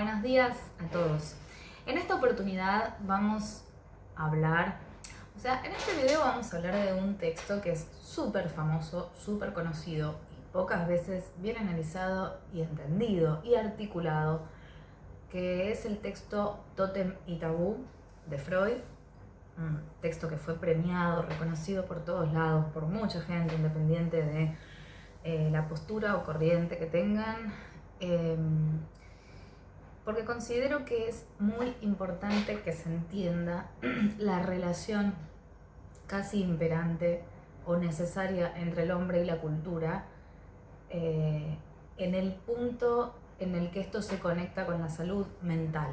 Buenos días a todos. En esta oportunidad vamos a hablar, en este video vamos a hablar de un texto que es súper famoso, súper conocido y pocas veces bien analizado y entendido y articulado, que es el texto Tótem y Tabú de Freud, un texto que fue premiado, reconocido por todos lados, por mucha gente, independiente de la postura o corriente que tengan. Porque considero que es muy importante que se entienda la relación casi imperante o necesaria entre el hombre y la cultura, en el punto en el que esto se conecta con la salud mental.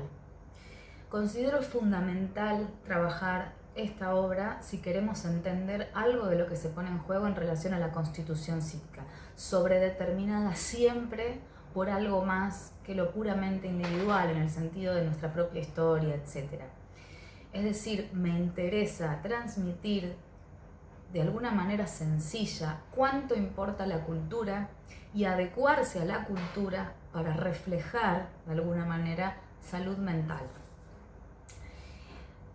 Considero fundamental trabajar esta obra si queremos entender algo de lo que se pone en juego en relación a la constitución psíquica, sobredeterminada siempre por algo más que lo puramente individual en el sentido de nuestra propia historia, etc. Es decir, me interesa transmitir de alguna manera sencilla cuánto importa la cultura y adecuarse a la cultura para reflejar de alguna manera salud mental.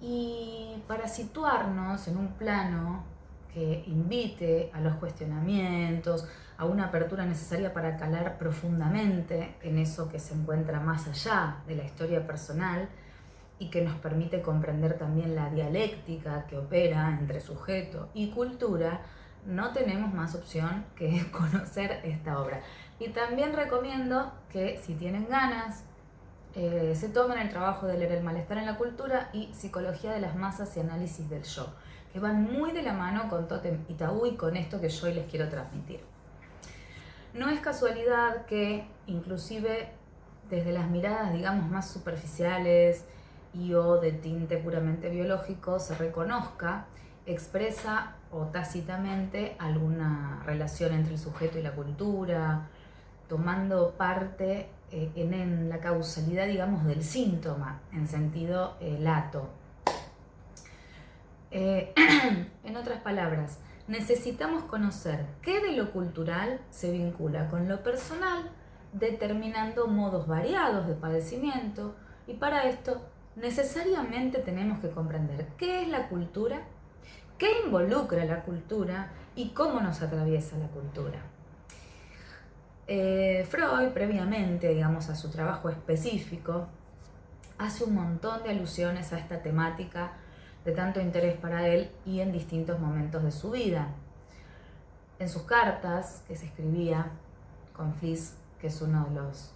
Y para situarnos en un plano que invite a los cuestionamientos, a una apertura necesaria para calar profundamente en eso que se encuentra más allá de la historia personal y que nos permite comprender también la dialéctica que opera entre sujeto y cultura, no tenemos más opción que conocer esta obra. Y también recomiendo que si tienen ganas, se tomen el trabajo de leer El malestar en la cultura y Psicología de las masas y análisis del yo, que van muy de la mano con Tótem y Tabú y con esto que yo hoy les quiero transmitir. No es casualidad que inclusive desde las miradas, digamos, más superficiales y o de tinte puramente biológico se reconozca, expresa o tácitamente alguna relación entre el sujeto y la cultura, tomando parte en la causalidad, digamos, del síntoma, en sentido lato. En otras palabras, necesitamos conocer qué de lo cultural se vincula con lo personal, determinando modos variados de padecimiento, y para esto necesariamente tenemos que comprender qué es la cultura, qué involucra la cultura y cómo nos atraviesa la cultura. Freud, previamente, digamos, a su trabajo específico, hace un montón de alusiones a esta temática de tanto interés para él y en distintos momentos de su vida. En sus cartas que se escribía con Fliess, que es uno de los,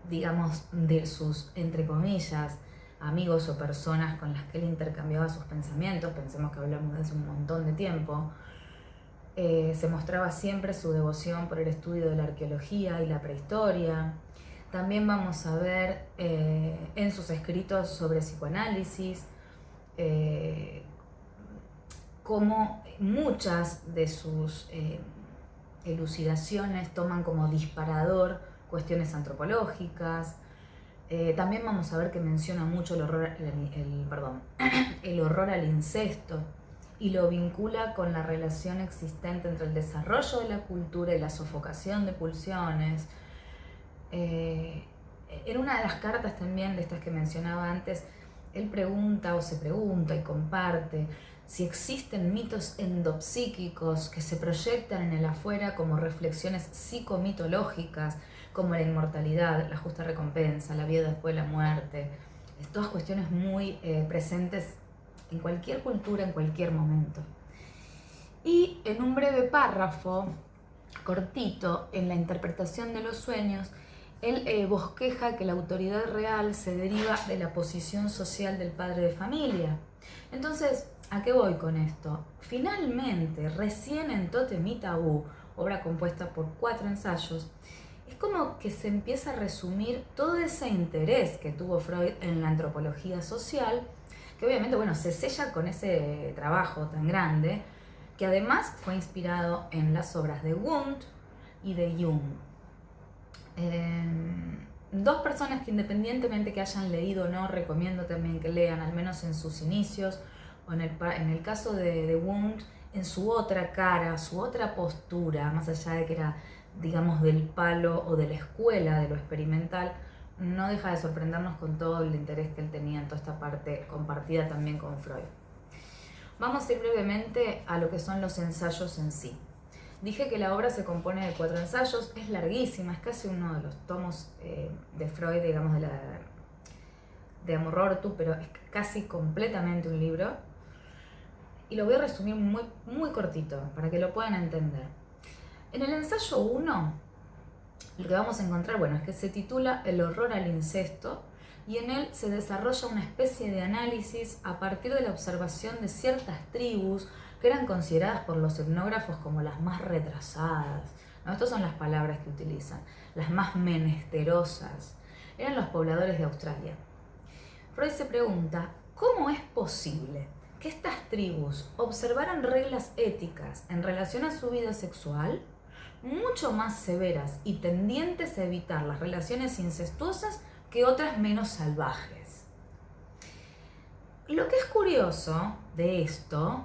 digamos, de sus, entre comillas, amigos o personas con las que él intercambiaba sus pensamientos, pensemos que hablamos de hace un montón de tiempo, se mostraba siempre su devoción por el estudio de la arqueología y la prehistoria. También vamos a ver en sus escritos sobre psicoanálisis cómo muchas de sus elucidaciones toman como disparador cuestiones antropológicas. También vamos a ver que menciona mucho el horror al incesto y lo vincula con la relación existente entre el desarrollo de la cultura y la sofocación de pulsiones. En una de las cartas también de estas que mencionaba antes, él pregunta o se pregunta y comparte si existen mitos endopsíquicos que se proyectan en el afuera como reflexiones psicomitológicas, como la inmortalidad, la justa recompensa, la vida después de la muerte. Todas cuestiones muy presentes en cualquier cultura, en cualquier momento. Y en un breve párrafo, cortito, en la interpretación de los sueños, él bosqueja que la autoridad real se deriva de la posición social del padre de familia. Entonces, ¿a qué voy con esto? Finalmente, recién en Tótem y Tabú, obra compuesta por 4 ensayos, es como que se empieza a resumir todo ese interés que tuvo Freud en la antropología social, que obviamente, se sella con ese trabajo tan grande, que además fue inspirado en las obras de Wundt y de Jung. Dos personas que independientemente que hayan leído o no, recomiendo también que lean, al menos en sus inicios, o en el caso de Wundt, en su otra cara, su otra postura, más allá de que era digamos, del palo o de la escuela de lo experimental, no deja de sorprendernos con todo el interés que él tenía en toda esta parte compartida también con Freud. Vamos a ir brevemente a lo que son los ensayos en sí. Dije que la obra se compone de 4 ensayos, es larguísima, es casi uno de los tomos de Freud, digamos, de Amor Ortu, pero es casi completamente un libro. Y lo voy a resumir muy, muy cortito, para que lo puedan entender. En el ensayo 1, lo que vamos a encontrar, bueno, es que se titula El horror al incesto, y en él se desarrolla una especie de análisis a partir de la observación de ciertas tribus que eran consideradas por los etnógrafos como las más retrasadas, ¿no? Estas son las palabras que utilizan, las más menesterosas. Eran los pobladores de Australia. Freud se pregunta, ¿cómo es posible que estas tribus observaran reglas éticas en relación a su vida sexual mucho más severas y tendientes a evitar las relaciones incestuosas que otras menos salvajes? Lo que es curioso de esto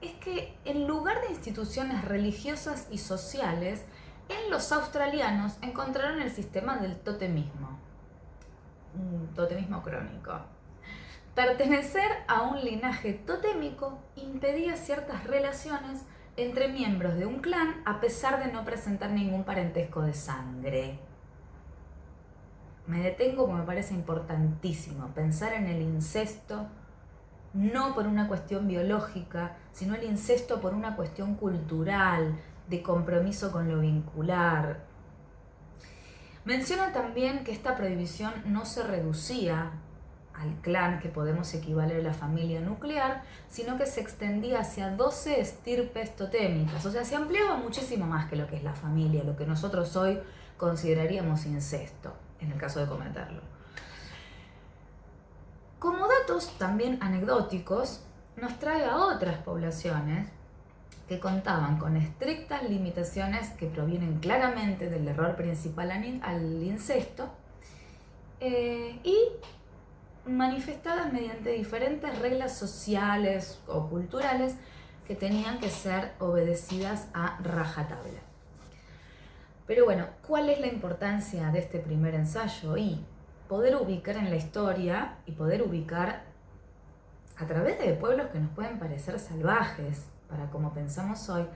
es que en lugar de instituciones religiosas y sociales, en los australianos encontraron el sistema del totemismo, un totemismo crónico. Pertenecer a un linaje totémico impedía ciertas relaciones entre miembros de un clan a pesar de no presentar ningún parentesco de sangre. Me detengo porque me parece importantísimo pensar en el incesto no por una cuestión biológica, sino el incesto por una cuestión cultural, de compromiso con lo vincular. Menciona también que esta prohibición no se reducía al clan, que podemos equivaler a la familia nuclear, sino que se extendía hacia 12 estirpes totémicas. O sea, se ampliaba muchísimo más que lo que es la familia, lo que nosotros hoy consideraríamos incesto, en el caso de cometerlo. Como datos también anecdóticos, nos trae a otras poblaciones que contaban con estrictas limitaciones que provienen claramente del error principal al incesto y manifestadas mediante diferentes reglas sociales o culturales que tenían que ser obedecidas a rajatabla. Pero bueno, ¿cuál es la importancia de este primer ensayo? Y poder ubicar en la historia y poder ubicar a través de pueblos que nos pueden parecer salvajes, para como pensamos hoy,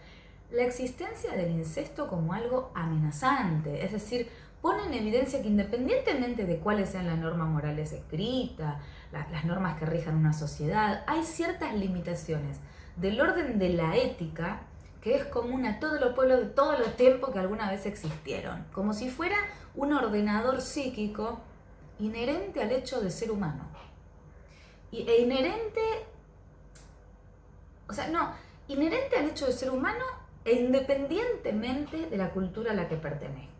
la existencia del incesto como algo amenazante, es decir, pone en evidencia que independientemente de cuáles sean las normas morales escritas, las normas que rijan una sociedad, hay ciertas limitaciones del orden de la ética que es común a todos los pueblos de todos los tiempos que alguna vez existieron, como si fuera un ordenador psíquico inherente al hecho de ser humano. Inherente al hecho de ser humano e independientemente de la cultura a la que pertenezca.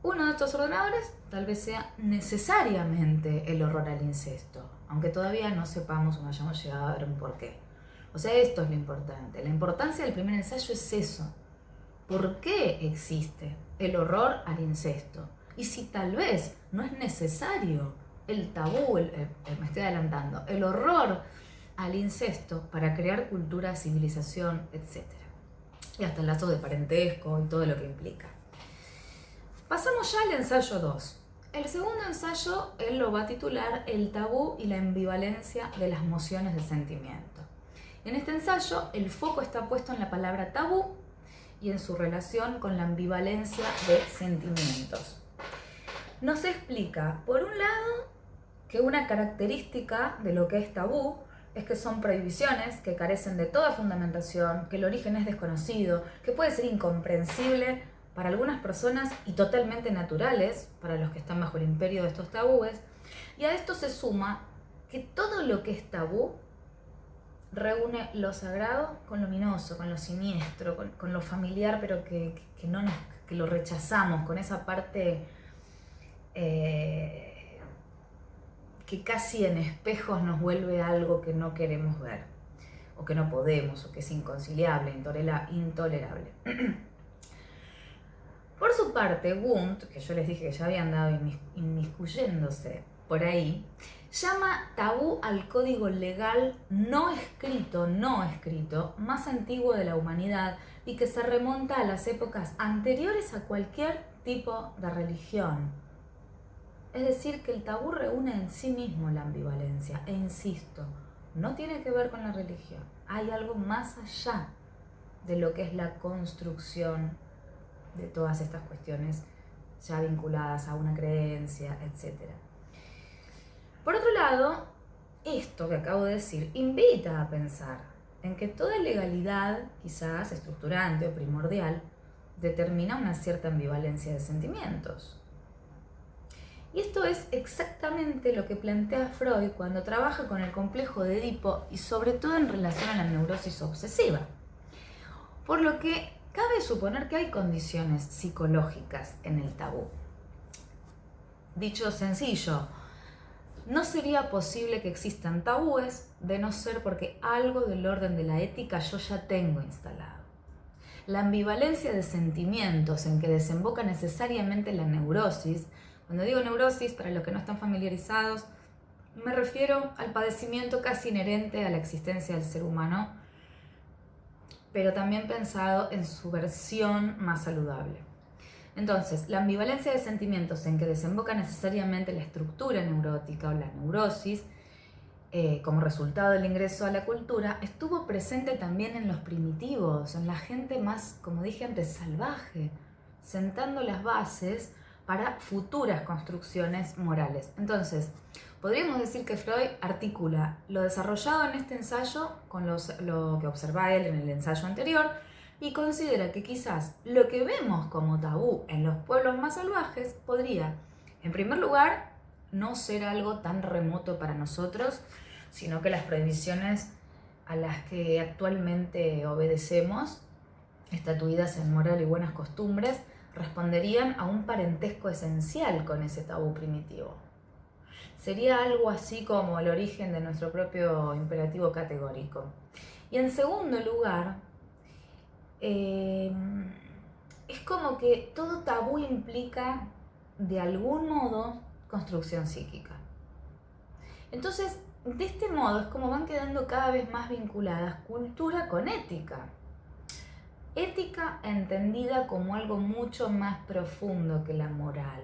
Uno de estos ordenadores tal vez sea necesariamente el horror al incesto, aunque todavía no sepamos o no hayamos llegado a ver un porqué. O sea, esto es lo importante. La importancia del primer ensayo es eso. ¿Por qué existe el horror al incesto? Y si tal vez no es necesario el tabú, me estoy adelantando, el horror al incesto para crear cultura, civilización, etc. Y hasta el lazo de parentesco y todo lo que implica. Pasamos ya al ensayo 2. El segundo ensayo él lo va a titular El tabú y la ambivalencia de las mociones de sentimiento. En este ensayo el foco está puesto en la palabra tabú y en su relación con la ambivalencia de sentimientos. Nos explica, por un lado, que una característica de lo que es tabú es que son prohibiciones que carecen de toda fundamentación, que el origen es desconocido, que puede ser incomprensible para algunas personas y totalmente naturales para los que están bajo el imperio de estos tabúes. Y a esto se suma que todo lo que es tabú reúne lo sagrado con lo luminoso, con lo siniestro, con lo familiar, pero que lo rechazamos, con esa parte que casi en espejos nos vuelve algo que no queremos ver, o que no podemos, o que es inconciliable, intolerable. Por su parte, Wundt, que yo les dije que ya había andado inmiscuyéndose por ahí, llama tabú al código legal no escrito más antiguo de la humanidad y que se remonta a las épocas anteriores a cualquier tipo de religión. Es decir, que el tabú reúne en sí mismo la ambivalencia, e insisto, no tiene que ver con la religión. Hay algo más allá de lo que es la construcción de todas estas cuestiones ya vinculadas a una creencia, etc. Por otro lado, esto que acabo de decir invita a pensar en que toda legalidad, quizás estructurante o primordial, determina una cierta ambivalencia de sentimientos. Y esto es exactamente lo que plantea Freud cuando trabaja con el complejo de Edipo y sobre todo en relación a la neurosis obsesiva. Por lo que cabe suponer que hay condiciones psicológicas en el tabú. Dicho sencillo, no sería posible que existan tabúes de no ser porque algo del orden de la ética yo ya tengo instalado. La ambivalencia de sentimientos en que desemboca necesariamente la neurosis. Cuando digo neurosis, para los que no están familiarizados, me refiero al padecimiento casi inherente a la existencia del ser humano, pero también pensado en su versión más saludable. Entonces, la ambivalencia de sentimientos en que desemboca necesariamente la estructura neurótica o la neurosis, como resultado del ingreso a la cultura, estuvo presente también en los primitivos, en la gente más, como dije antes, salvaje, sentando las bases para futuras construcciones morales. Entonces, podríamos decir que Freud articula lo desarrollado en este ensayo con lo que observa él en el ensayo anterior y considera que quizás lo que vemos como tabú en los pueblos más salvajes podría, en primer lugar, no ser algo tan remoto para nosotros, sino que las prohibiciones a las que actualmente obedecemos, estatuidas en moral y buenas costumbres, responderían a un parentesco esencial con ese tabú primitivo. Sería algo así como el origen de nuestro propio imperativo categórico. Y en segundo lugar, es como que todo tabú implica, de algún modo, construcción psíquica. Entonces, de este modo es como van quedando cada vez más vinculadas cultura con ética. Ética entendida como algo mucho más profundo que la moral.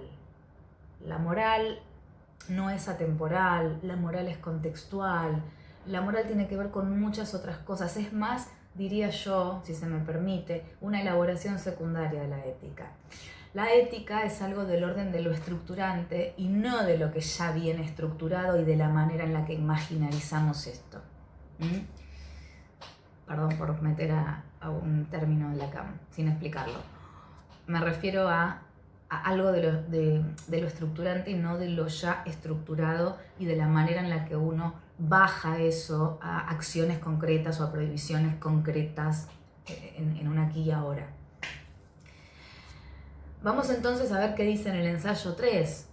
La moral no es atemporal, la moral es contextual, la moral tiene que ver con muchas otras cosas. Es más, diría yo, si se me permite, una elaboración secundaria de la ética. La ética es algo del orden de lo estructurante y no de lo que ya viene estructurado y de la manera en la que imaginarizamos esto. Perdón por meter a un término de Lacan sin explicarlo. Me refiero a algo de lo estructurante y no de lo ya estructurado y de la manera en la que uno baja eso a acciones concretas o a prohibiciones concretas en un aquí y ahora. Vamos entonces a ver qué dice en el ensayo 3.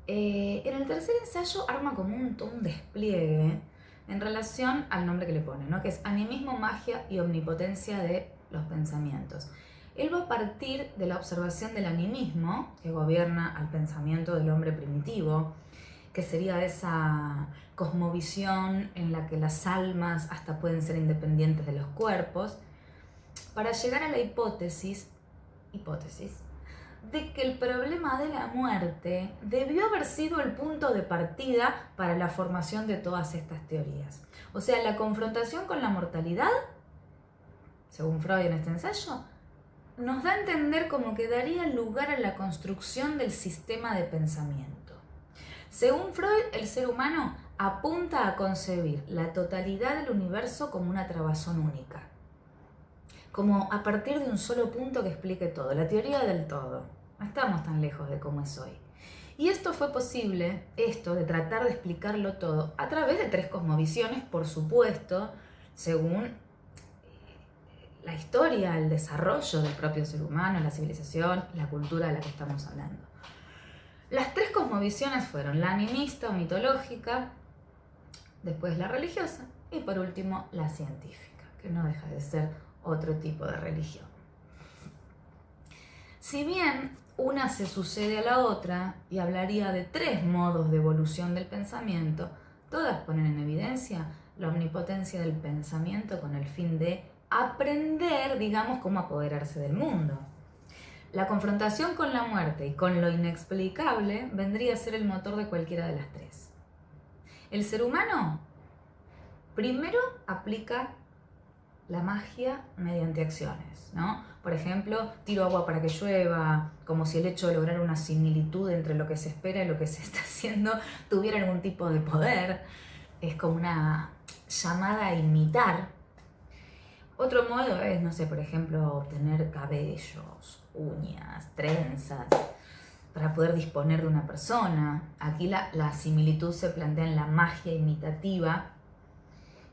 En el tercer ensayo arma como un despliegue en relación al nombre que le pone, ¿no? Que es animismo, magia y omnipotencia de los pensamientos. Él va a partir de la observación del animismo, que gobierna al pensamiento del hombre primitivo, que sería esa cosmovisión en la que las almas hasta pueden ser independientes de los cuerpos, para llegar a la hipótesis de que el problema de la muerte debió haber sido el punto de partida para la formación de todas estas teorías. O sea, la confrontación con la mortalidad, según Freud en este ensayo, nos da a entender como que daría lugar a la construcción del sistema de pensamiento. Según Freud, el ser humano apunta a concebir la totalidad del universo como una trabazón única, como a partir de un solo punto que explique todo, la teoría del todo. No estamos tan lejos de cómo es hoy. Y esto fue posible, esto de tratar de explicarlo todo, a través de 3 cosmovisiones, por supuesto, según la historia, el desarrollo del propio ser humano, la civilización, la cultura de la que estamos hablando. Las 3 cosmovisiones fueron la animista o mitológica, después la religiosa y por último la científica, que no deja de ser otro tipo de religión. Si bien una se sucede a la otra y hablaría de 3 modos de evolución del pensamiento. Todas ponen en evidencia la omnipotencia del pensamiento con el fin de aprender, digamos, cómo apoderarse del mundo. La confrontación con la muerte y con lo inexplicable vendría a ser el motor de cualquiera de las 3. El ser humano primero aplica la magia mediante acciones, ¿no? Por ejemplo, tiro agua para que llueva, como si el hecho de lograr una similitud entre lo que se espera y lo que se está haciendo tuviera algún tipo de poder. Es como una llamada a imitar. Otro modo es, no sé, por ejemplo, obtener cabellos, uñas, trenzas, para poder disponer de una persona. Aquí la similitud se plantea en la magia imitativa,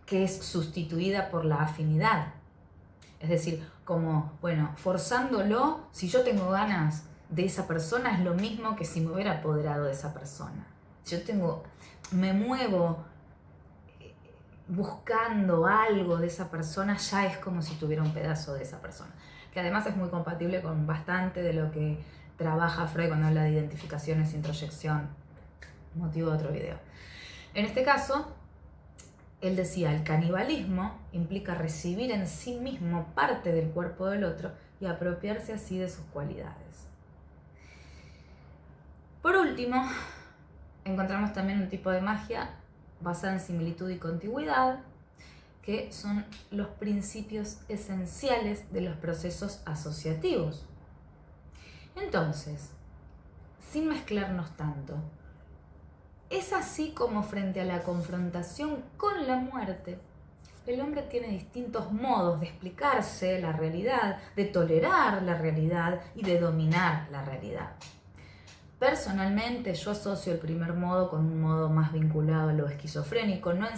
que es sustituida por la afinidad. Es decir, como, bueno, forzándolo, si yo tengo ganas de esa persona, es lo mismo que si me hubiera apoderado de esa persona. Si yo me muevo buscando algo de esa persona, ya es como si tuviera un pedazo de esa persona. Que además es muy compatible con bastante de lo que trabaja Freud cuando habla de identificaciones e introyección. Motivo de otro video. En este caso, él decía, el canibalismo implica recibir en sí mismo parte del cuerpo del otro y apropiarse así de sus cualidades. Por último, encontramos también un tipo de magia basada en similitud y contigüidad, que son los principios esenciales de los procesos asociativos. Entonces, sin mezclarnos tanto, es así como frente a la confrontación con la muerte, el hombre tiene distintos modos de explicarse la realidad, de tolerar la realidad y de dominar la realidad. Personalmente yo asocio el primer modo con un modo más vinculado a lo esquizofrénico, no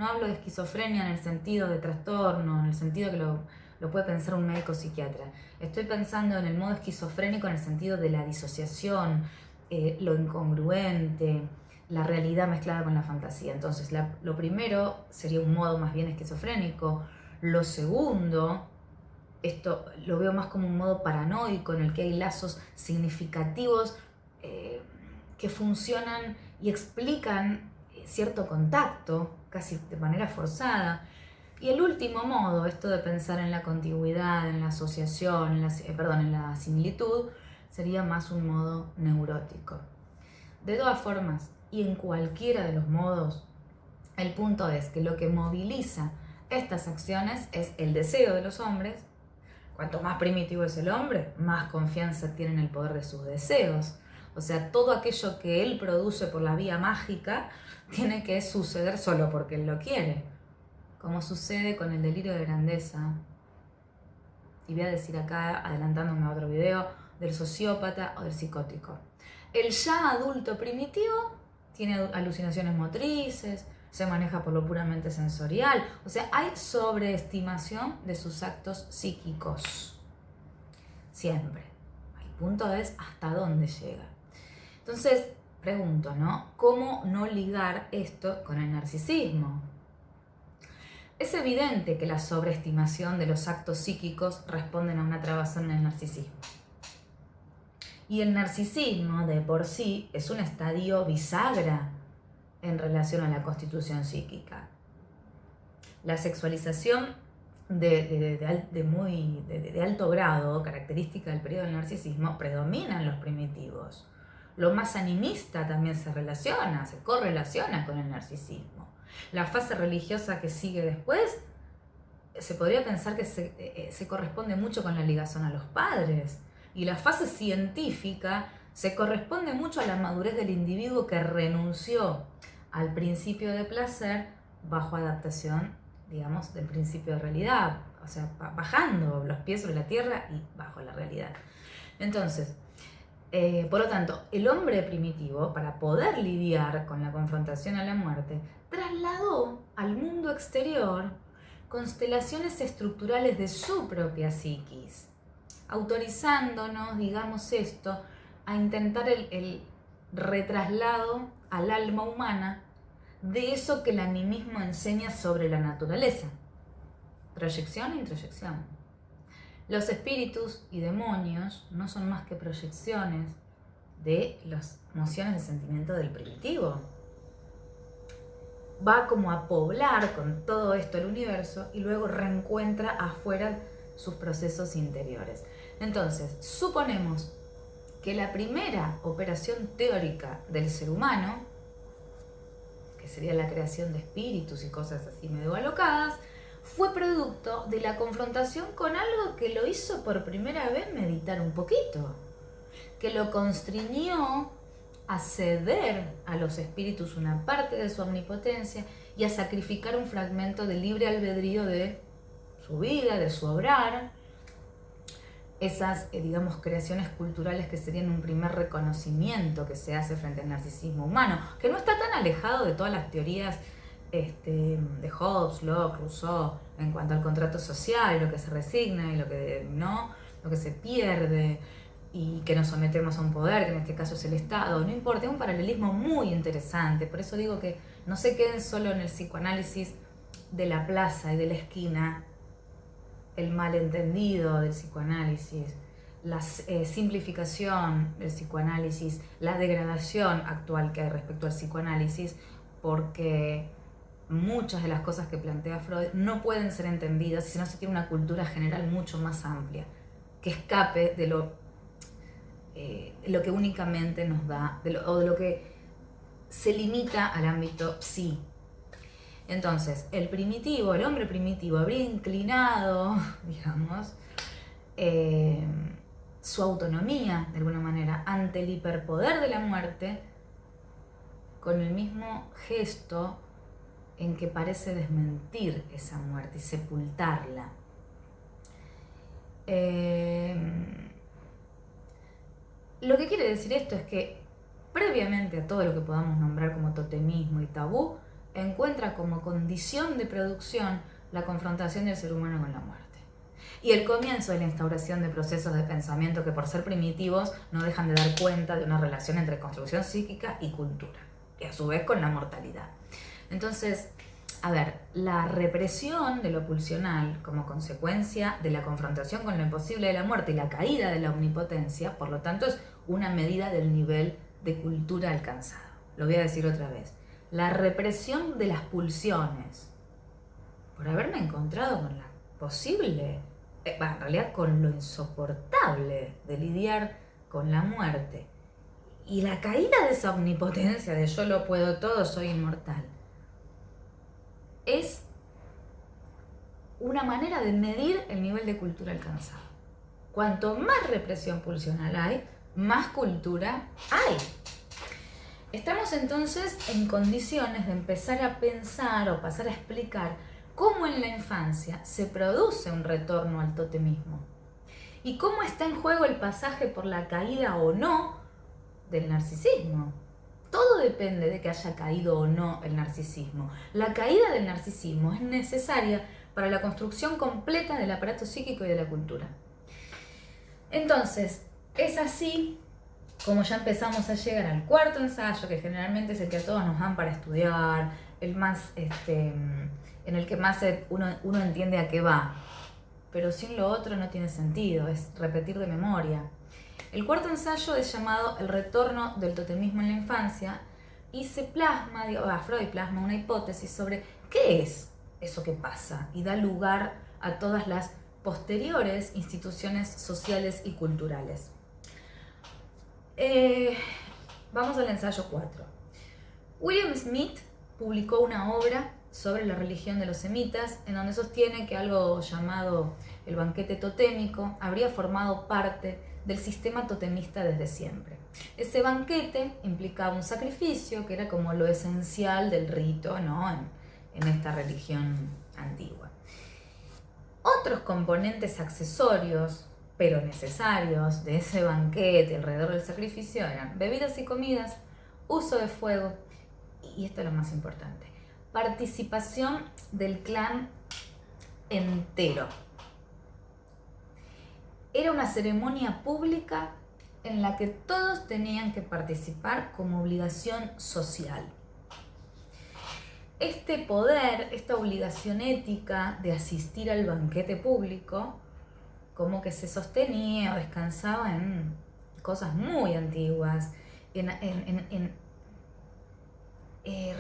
hablo de esquizofrenia en el sentido de trastorno, en el sentido que lo puede pensar un médico psiquiatra. Estoy pensando en el modo esquizofrénico en el sentido de la disociación, lo incongruente, la realidad mezclada con la fantasía. Entonces, lo primero sería un modo más bien esquizofrénico. Lo segundo, esto lo veo más como un modo paranoico en el que hay lazos significativos que funcionan y explican cierto contacto, casi de manera forzada. Y el último modo, esto de pensar en la contigüidad, en la asociación, en la similitud, sería más un modo neurótico. De todas formas, y en cualquiera de los modos, el punto es que lo que moviliza estas acciones es el deseo de los hombres. Cuanto más primitivo es el hombre, más confianza tiene en el poder de sus deseos. O sea, todo aquello que él produce por la vía mágica tiene que suceder solo porque él lo quiere. Como sucede con el delirio de grandeza. Y voy a decir acá, adelantándome a otro video, del sociópata o del psicótico. El ya adulto primitivo tiene alucinaciones motrices, se maneja por lo puramente sensorial, o sea, hay sobreestimación de sus actos psíquicos. Siempre. El punto es hasta dónde llega. Entonces, pregunto, ¿no? ¿Cómo no ligar esto con el narcisismo? Es evidente que la sobreestimación de los actos psíquicos responden a una trabazón en el narcisismo. Y el narcisismo de por sí es un estadio bisagra en relación a la constitución psíquica. La sexualización de alto grado, característica del periodo del narcisismo, predomina en los primitivos. Lo más animista también se correlaciona con el narcisismo. La fase religiosa que sigue después, se podría pensar que se corresponde mucho con la ligación a los padres. Y la fase científica se corresponde mucho a la madurez del individuo que renunció al principio de placer bajo adaptación, digamos, del principio de realidad. O sea, bajando los pies sobre la tierra y bajo la realidad. Entonces, por lo tanto, el hombre primitivo, para poder lidiar con la confrontación a la muerte, trasladó al mundo exterior constelaciones estructurales de su propia psiquis, autorizándonos, digamos esto, a intentar el retraslado al alma humana de eso que el animismo enseña sobre la naturaleza. Proyección e introyección. Los espíritus y demonios no son más que proyecciones de las emociones de sentimiento del primitivo. Va como a poblar con todo esto el universo y luego reencuentra afuera sus procesos interiores. Entonces, suponemos que la primera operación teórica del ser humano, que sería la creación de espíritus y cosas así medio alocadas, fue producto de la confrontación con algo que lo hizo por primera vez meditar un poquito, que lo constriñó a ceder a los espíritus una parte de su omnipotencia y a sacrificar un fragmento del libre albedrío de su vida, de su obrar, esas, digamos, creaciones culturales que serían un primer reconocimiento que se hace frente al narcisismo humano, que no está tan alejado de todas las teorías de Hobbes, Locke, Rousseau, en cuanto al contrato social, lo que se resigna y lo que no, lo que se pierde, y que nos sometemos a un poder, que en este caso es el Estado, no importa, es un paralelismo muy interesante. Por eso digo que no se queden solo en el psicoanálisis de la plaza y de la esquina, el malentendido del psicoanálisis, la simplificación del psicoanálisis, la degradación actual que hay respecto al psicoanálisis, porque muchas de las cosas que plantea Freud no pueden ser entendidas si no se tiene una cultura general mucho más amplia, que escape de lo que únicamente nos da, o de lo que se limita al ámbito psi. Entonces, el hombre primitivo, habría inclinado, digamos, su autonomía, de alguna manera, ante el hiperpoder de la muerte, con el mismo gesto en que parece desmentir esa muerte y sepultarla. Lo que quiere decir esto es que, previamente a todo lo que podamos nombrar como totemismo y tabú, encuentra como condición de producción la confrontación del ser humano con la muerte. Y el comienzo de la instauración de procesos de pensamiento que, por ser primitivos, no dejan de dar cuenta de una relación entre construcción psíquica y cultura, y a su vez con la mortalidad. Entonces, a ver, la represión de lo pulsional como consecuencia de la confrontación con lo imposible de la muerte y la caída de la omnipotencia, por lo tanto, es una medida del nivel de cultura alcanzado. Lo voy a decir otra vez. La represión de las pulsiones, por haberme encontrado con la posible, en realidad con lo insoportable de lidiar con la muerte, y la caída de esa omnipotencia de yo lo puedo todo, soy inmortal, es una manera de medir el nivel de cultura alcanzado. Cuanto más represión pulsional hay, más cultura hay. Estamos entonces en condiciones de empezar a pensar o pasar a explicar cómo en la infancia se produce un retorno al totemismo y cómo está en juego el pasaje por la caída o no del narcisismo. Todo depende de que haya caído o no el narcisismo. La caída del narcisismo es necesaria para la construcción completa del aparato psíquico y de la cultura. Entonces, es así como ya empezamos a llegar al cuarto ensayo, que generalmente es el que a todos nos dan para estudiar, el más, en el que más uno entiende a qué va. Pero sin lo otro no tiene sentido, es repetir de memoria. El cuarto ensayo es llamado El retorno del totemismo en la infancia y se plasma, Freud plasma una hipótesis sobre qué es eso que pasa y da lugar a todas las posteriores instituciones sociales y culturales. Vamos al ensayo 4. William Smith publicó una obra sobre la religión de los semitas, en donde sostiene que algo llamado el banquete totémico habría formado parte del sistema totemista desde siempre. Ese banquete implicaba un sacrificio, que era como lo esencial del rito, ¿no? en esta religión antigua. Otros componentes accesorios, pero necesarios, de ese banquete alrededor del sacrificio eran bebidas y comidas, uso de fuego y esto es lo más importante, participación del clan entero. Era una ceremonia pública en la que todos tenían que participar como obligación social. Este poder, esta obligación ética de asistir al banquete público, como que se sostenía o descansaba en cosas muy antiguas, en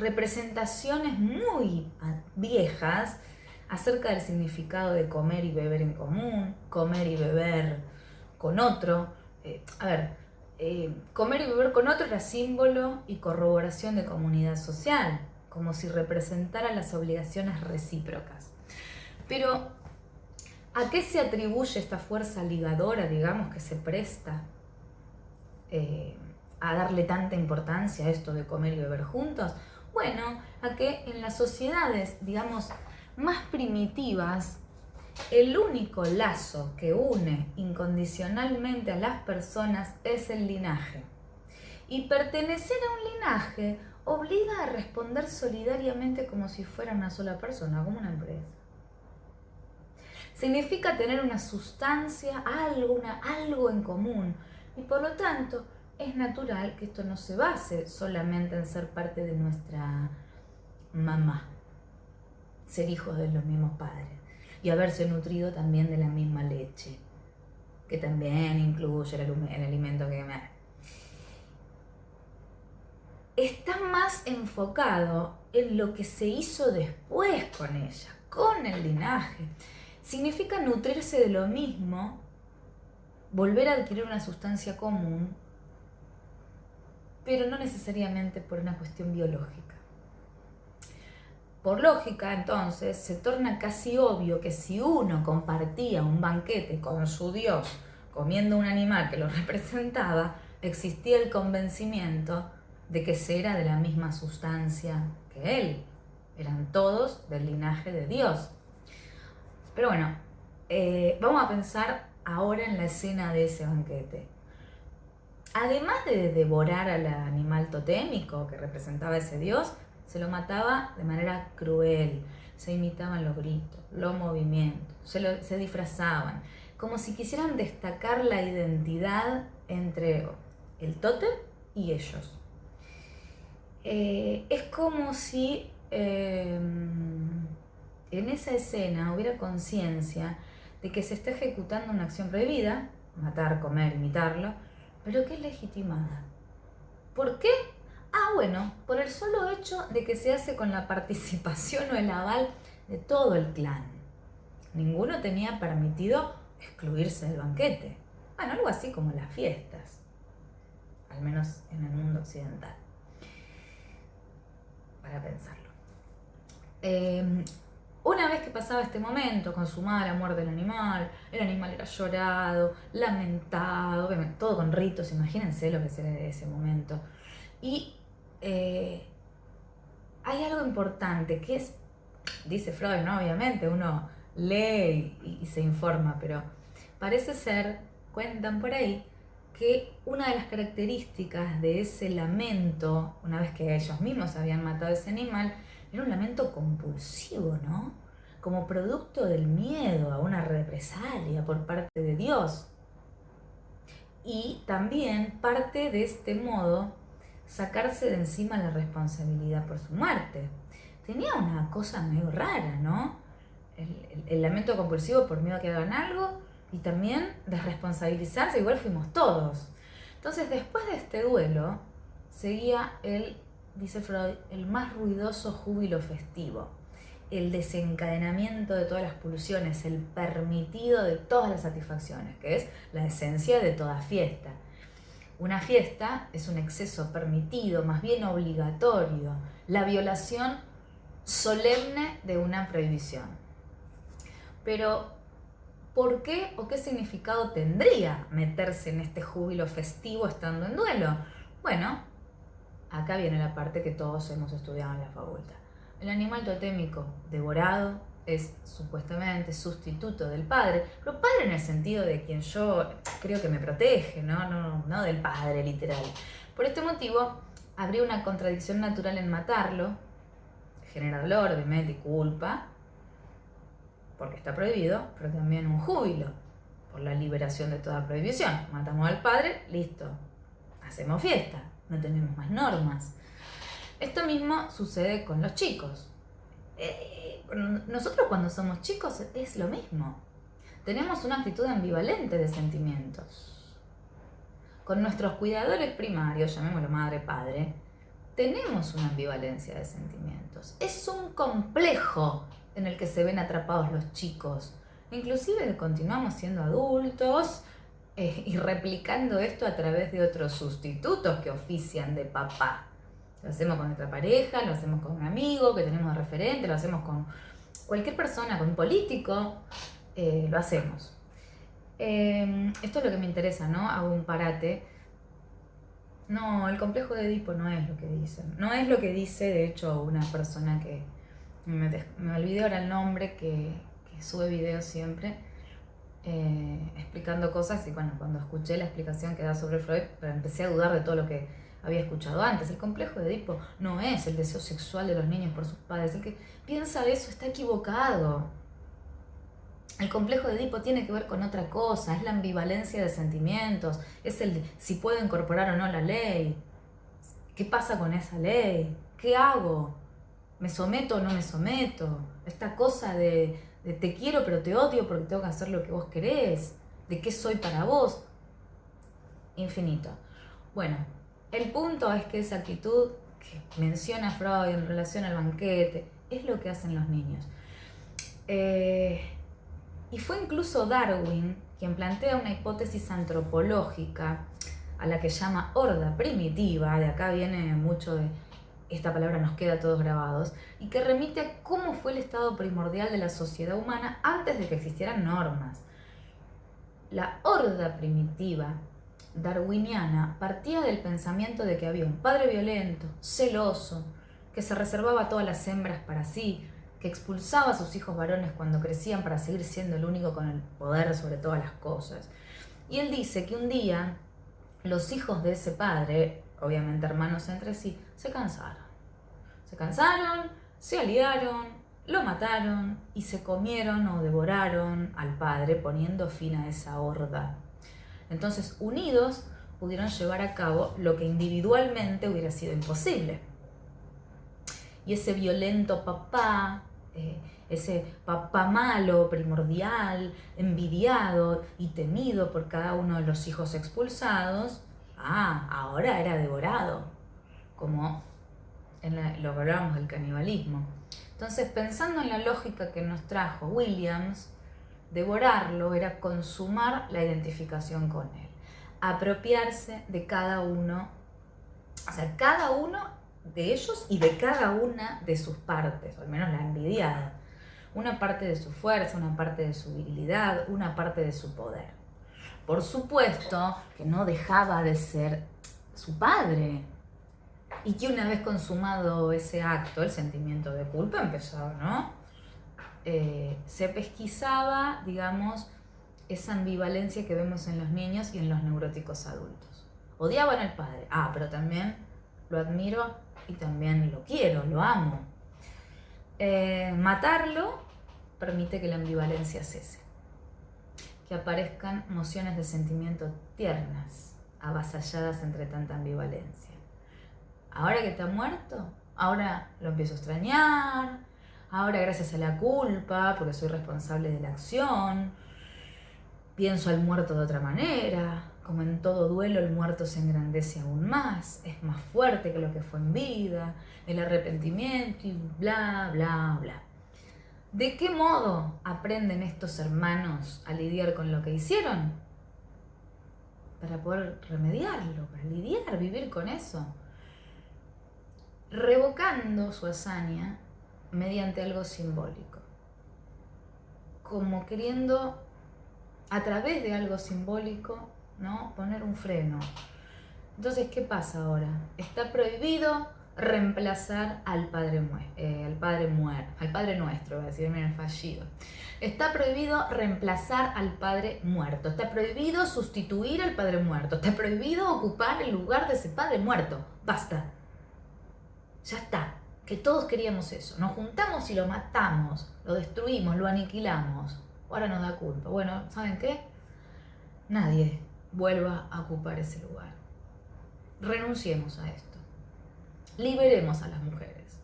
representaciones muy viejas acerca del significado de comer y beber en común, comer y beber con otro. Comer y beber con otro era símbolo y corroboración de comunidad social, como si representara las obligaciones recíprocas. Pero, ¿a qué se atribuye esta fuerza ligadora, digamos, que se presta a darle tanta importancia a esto de comer y beber juntos? Bueno, a que en las sociedades, digamos, más primitivas, el único lazo que une incondicionalmente a las personas es el linaje. Y pertenecer a un linaje obliga a responder solidariamente como si fuera una sola persona, como una empresa. Significa tener una sustancia, algo en común. Y por lo tanto, es natural que esto no se base solamente en ser parte de nuestra mamá, ser hijos de los mismos padres y haberse nutrido también de la misma leche, que también incluye el alimento que me... Está más enfocado en lo que se hizo después con ella, con el linaje. Significa nutrirse de lo mismo, volver a adquirir una sustancia común, pero no necesariamente por una cuestión biológica. Por lógica, entonces, se torna casi obvio que si uno compartía un banquete con su Dios, comiendo un animal que lo representaba, existía el convencimiento de que se era de la misma sustancia que él. Eran todos del linaje de Dios. Pero bueno, vamos a pensar ahora en la escena de ese banquete. Además de devorar al animal totémico que representaba a ese Dios, se lo mataba de manera cruel, se imitaban los gritos, los movimientos, se disfrazaban, como si quisieran destacar la identidad entre el tótem y ellos. Es como si en esa escena hubiera conciencia de que se está ejecutando una acción prohibida, matar, comer, imitarlo, pero que es legitimada. ¿Por qué? Bueno, por el solo hecho de que se hace con la participación o el aval de todo el clan. Ninguno tenía permitido excluirse del banquete. Bueno, algo así como las fiestas, al menos en el mundo occidental, para pensarlo. Una vez que pasaba este momento, consumada la muerte del animal, el animal era llorado, lamentado, todo con ritos, imagínense lo que sería ese momento. Y hay algo importante que es, dice Freud, ¿no? Obviamente uno lee y se informa, pero parece ser, cuentan por ahí, que una de las características de ese lamento, una vez que ellos mismos habían matado a ese animal, era un lamento compulsivo, ¿no? Como producto del miedo a una represalia por parte de Dios. Y también parte de este modo sacarse de encima la responsabilidad por su muerte. Tenía una cosa medio rara, ¿no? El lamento compulsivo por miedo a que hagan algo y también desresponsabilizarse, igual fuimos todos. Entonces, después de este duelo, seguía dice Freud, el más ruidoso júbilo festivo, el desencadenamiento de todas las pulsiones, el permitido de todas las satisfacciones, que es la esencia de toda fiesta. Una fiesta es un exceso permitido, más bien obligatorio, la violación solemne de una prohibición. Pero, ¿por qué o qué significado tendría meterse en este júbilo festivo estando en duelo? Bueno, acá viene la parte que todos hemos estudiado en la facultad. El animal totémico devorado es supuestamente sustituto del padre, pero padre en el sentido de quien yo creo que me protege, no del padre literal. Por este motivo, habría una contradicción natural en matarlo, genera dolor, obviamente, y culpa, porque está prohibido, pero también un júbilo por la liberación de toda prohibición. Matamos al padre, listo, hacemos fiesta, no tenemos más normas. Esto mismo sucede con los chicos. Nosotros cuando somos chicos es lo mismo. tenemos una actitud ambivalente de sentimientos. Con nuestros cuidadores primarios, llamémoslo madre, padre, tenemos una ambivalencia de sentimientos. Es un complejo en el que se ven atrapados los chicos. Inclusive continuamos siendo adultos y replicando esto a través de otros sustitutos que ofician de papá. Lo hacemos con nuestra pareja, lo hacemos con un amigo que tenemos de referente, lo hacemos con cualquier persona, con un político, lo hacemos. Esto es lo que me interesa, ¿no? Hago un parate. No, el complejo de Edipo no es lo que dicen. No es lo que dice, de hecho, una persona que me olvidé ahora el nombre, que sube videos siempre, explicando cosas. Y bueno, cuando escuché la explicación que da sobre Freud, empecé a dudar de todo lo que había escuchado antes. El complejo de Edipo no es el deseo sexual de los niños por sus padres. El que piensa eso está equivocado. El complejo de Edipo tiene que ver con otra cosa, es la ambivalencia de sentimientos, es el de si puedo incorporar o no la ley, qué pasa con esa ley, qué hago, me someto o no me someto, esta cosa de te quiero pero te odio porque tengo que hacer lo que vos querés, de qué soy para vos, infinito. Bueno, el punto es que esa actitud que menciona Freud en relación al banquete es lo que hacen los niños. Y fue incluso Darwin quien plantea una hipótesis antropológica a la que llama horda primitiva, de acá viene mucho de esta palabra, nos queda a todos grabados, y que remite a cómo fue el estado primordial de la sociedad humana antes de que existieran normas. La horda primitiva darwiniana partía del pensamiento de que había un padre violento, celoso, que se reservaba todas las hembras para sí, que expulsaba a sus hijos varones cuando crecían para seguir siendo el único con el poder sobre todas las cosas. Y él dice que un día los hijos de ese padre, obviamente hermanos entre sí, se cansaron. Se aliaron, lo mataron y se comieron o devoraron al padre, poniendo fin a esa horda. Entonces, unidos, pudieron llevar a cabo lo que individualmente hubiera sido imposible. Y ese violento papá, ese papá malo, primordial, envidiado y temido por cada uno de los hijos expulsados, ahora era devorado, como lo que hablábamos del canibalismo. Entonces, pensando en la lógica que nos trajo Williams, devorarlo era consumar la identificación con él, apropiarse de cada uno, o sea, cada uno de ellos y de cada una de sus partes, o al menos la envidiada. Una parte de su fuerza, una parte de su virilidad, una parte de su poder. Por supuesto que no dejaba de ser su padre. Y que una vez consumado ese acto, el sentimiento de culpa empezó, ¿no? Se pesquisaba, digamos, esa ambivalencia que vemos en los niños y en los neuróticos adultos. Odiaban al padre, pero también lo admiro y también lo quiero, lo amo. Matarlo permite que la ambivalencia cese, que aparezcan emociones de sentimiento tiernas, avasalladas entre tanta ambivalencia. Ahora que está muerto, ahora lo empiezo a extrañar, ahora gracias a la culpa, porque soy responsable de la acción, pienso al muerto de otra manera. Como en todo duelo, el muerto se engrandece aún más, es más fuerte que lo que fue en vida, el arrepentimiento y bla, bla, bla. ¿De qué modo aprenden estos hermanos a lidiar con lo que hicieron? Para poder remediarlo, para lidiar, vivir con eso. Revocando su hazaña mediante algo simbólico. Como queriendo, a través de algo simbólico, ¿no?, poner un freno. Entonces, ¿qué pasa ahora? Está prohibido reemplazar al padre nuestro, voy a decir, miren, fallido. Está prohibido reemplazar al padre muerto. Está prohibido sustituir al padre muerto. Está prohibido ocupar el lugar de ese padre muerto. Basta. Ya está. Que todos queríamos eso. Nos juntamos y lo matamos, lo destruimos, lo aniquilamos. Ahora nos da culpa. Bueno, ¿saben qué? Nadie vuelva a ocupar ese lugar. Renunciemos a esto. Liberemos a las mujeres.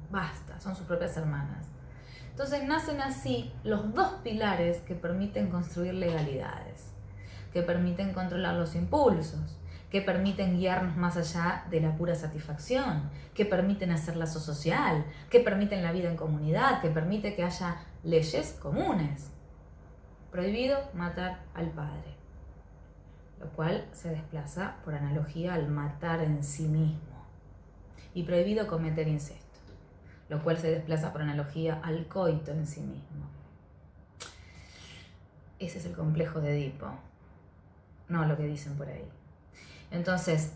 Basta, son sus propias hermanas. Entonces nacen así los dos pilares que permiten construir legalidades, que permiten controlar los impulsos, que permiten guiarnos más allá de la pura satisfacción, que permiten hacer lazo social, que permiten la vida en comunidad, que permite que haya leyes comunes. Prohibido matar al padre, lo cual se desplaza por analogía al matar en sí mismo. Y prohibido cometer incesto, lo cual se desplaza por analogía al coito en sí mismo. Ese es el complejo de Edipo, no lo que dicen por ahí. Entonces,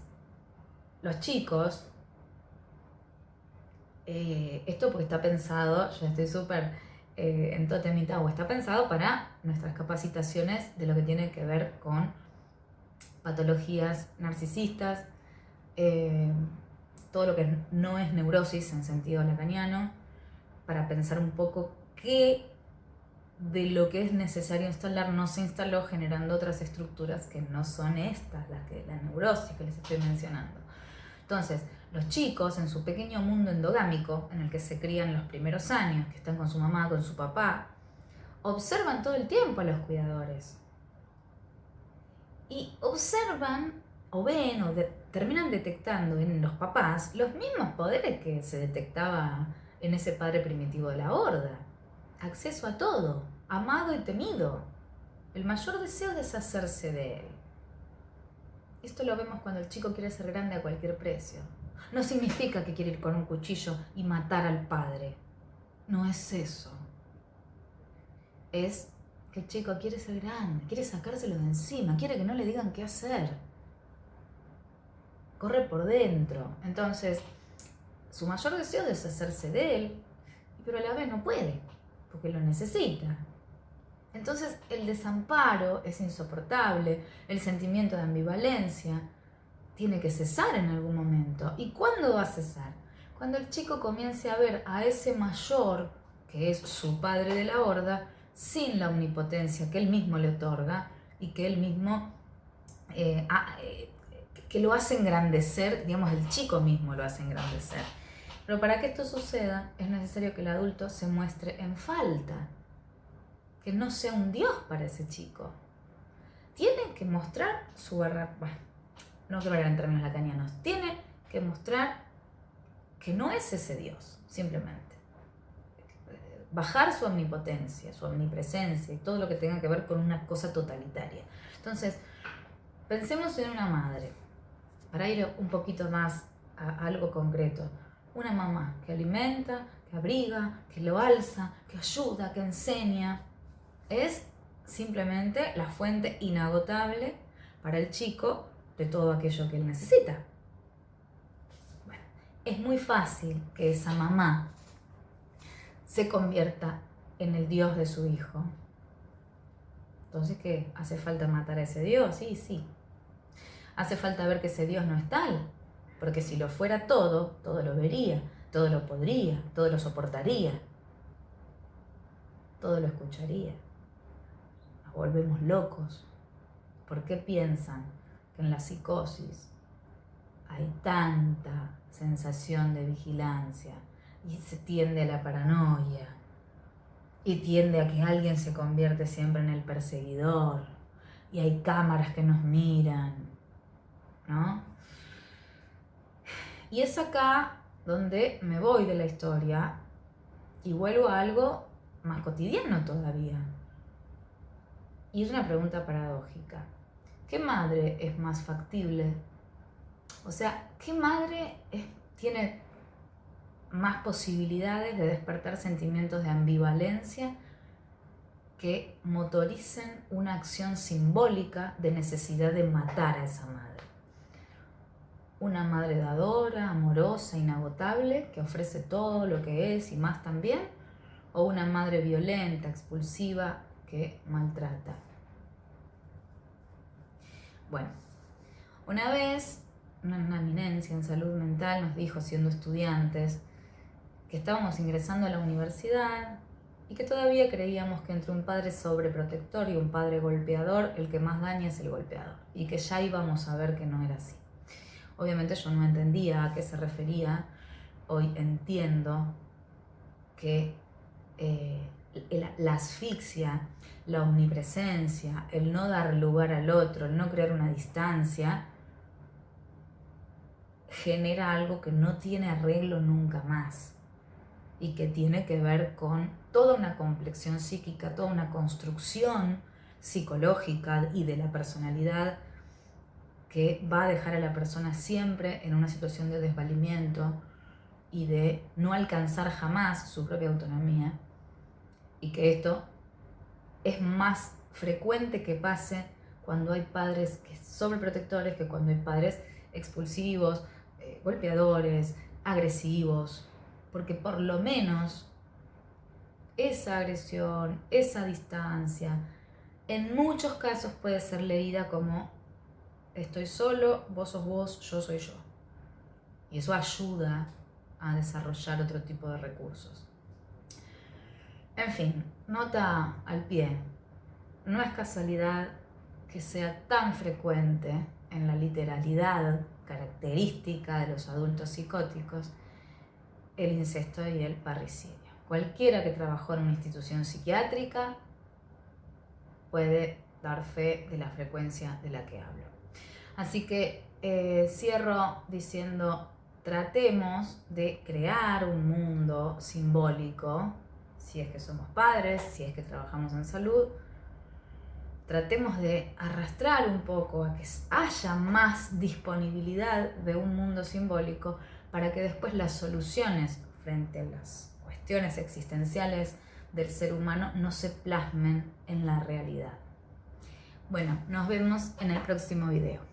los chicos, esto porque está pensado, yo estoy súper en Totem y Tau, está pensado para nuestras capacitaciones de lo que tiene que ver con patologías narcisistas, todo lo que no es neurosis en sentido lacaniano, para pensar un poco qué de lo que es necesario instalar no se instaló, generando otras estructuras que no son estas, la neurosis que les estoy mencionando. Entonces, los chicos en su pequeño mundo endogámico, en el que se crían los primeros años, que están con su mamá, con su papá, observan todo el tiempo a los cuidadores. Y observan, o ven, o terminan detectando en los papás los mismos poderes que se detectaba en ese padre primitivo de la horda. Acceso a todo, amado y temido. El mayor deseo es deshacerse de él. Esto lo vemos cuando el chico quiere ser grande a cualquier precio. No significa que quiere ir con un cuchillo y matar al padre. No es eso. Es que el chico quiere ser grande, quiere sacárselo de encima, quiere que no le digan qué hacer. Corre por dentro. Entonces, su mayor deseo es deshacerse de él, pero a la vez no puede, porque lo necesita. Entonces el desamparo es insoportable, el sentimiento de ambivalencia tiene que cesar en algún momento. ¿Y cuándo va a cesar? Cuando el chico comience a ver a ese mayor, que es su padre de la horda, sin la omnipotencia que él mismo le otorga y que él mismo que lo hace engrandecer, digamos, el chico mismo lo hace engrandecer. Pero para que esto suceda es necesario que el adulto se muestre en falta, que no sea un dios para ese chico. Tiene que mostrar su bueno, no quiero hablar en términos lacanianos, tiene que mostrar que no es ese dios, simplemente. Bajar su omnipotencia, su omnipresencia y todo lo que tenga que ver con una cosa totalitaria. Entonces, pensemos en una madre, para ir un poquito más a algo concreto. Una mamá que alimenta, que abriga, que lo alza, que ayuda, que enseña. Es simplemente la fuente inagotable para el chico de todo aquello que él necesita. Bueno, es muy fácil que esa mamá se convierta en el Dios de su hijo. Entonces, ¿qué? ¿Hace falta matar a ese Dios? Sí, sí. Hace falta ver que ese Dios no es tal, porque si lo fuera todo, todo lo vería, todo lo podría, todo lo soportaría, todo lo escucharía. Nos volvemos locos. ¿Por qué piensan que en la psicosis hay tanta sensación de vigilancia y se tiende a la paranoia y tiende a que alguien se convierte siempre en el perseguidor y hay cámaras que nos miran, ¿no? Y es acá donde me voy de la historia y vuelvo a algo más cotidiano todavía. Y es una pregunta paradójica. ¿Qué madre es más factible? O sea, ¿qué madre tiene más posibilidades de despertar sentimientos de ambivalencia que motoricen una acción simbólica de necesidad de matar a esa madre? Una madre dadora, amorosa, inagotable, que ofrece todo lo que es y más también, o una madre violenta, expulsiva, que maltrata. Bueno, una vez una eminencia en salud mental nos dijo, siendo estudiantes, que estábamos ingresando a la universidad y que todavía creíamos que entre un padre sobreprotector y un padre golpeador, el que más daña es el golpeador, y que ya íbamos a ver que no era así. Obviamente yo no entendía a qué se refería. Hoy entiendo que la asfixia, la omnipresencia, el no dar lugar al otro, el no crear una distancia, genera algo que no tiene arreglo nunca más y que tiene que ver con toda una complexión psíquica, toda una construcción psicológica y de la personalidad que va a dejar a la persona siempre en una situación de desvalimiento y de no alcanzar jamás su propia autonomía, y que esto es más frecuente que pase cuando hay padres sobreprotectores que cuando hay padres expulsivos, golpeadores, agresivos, porque por lo menos esa agresión, esa distancia, en muchos casos puede ser leída como estoy solo, vos sos vos, yo soy yo. Y eso ayuda a desarrollar otro tipo de recursos. En fin, nota al pie. No es casualidad que sea tan frecuente en la literalidad característica de los adultos psicóticos el incesto y el parricidio. Cualquiera que trabajó en una institución psiquiátrica puede dar fe de la frecuencia de la que hablo. Así que cierro diciendo, tratemos de crear un mundo simbólico, si es que somos padres, si es que trabajamos en salud. Tratemos de arrastrar un poco a que haya más disponibilidad de un mundo simbólico para que después las soluciones frente a las cuestiones existenciales del ser humano no se plasmen en la realidad. Bueno, nos vemos en el próximo video.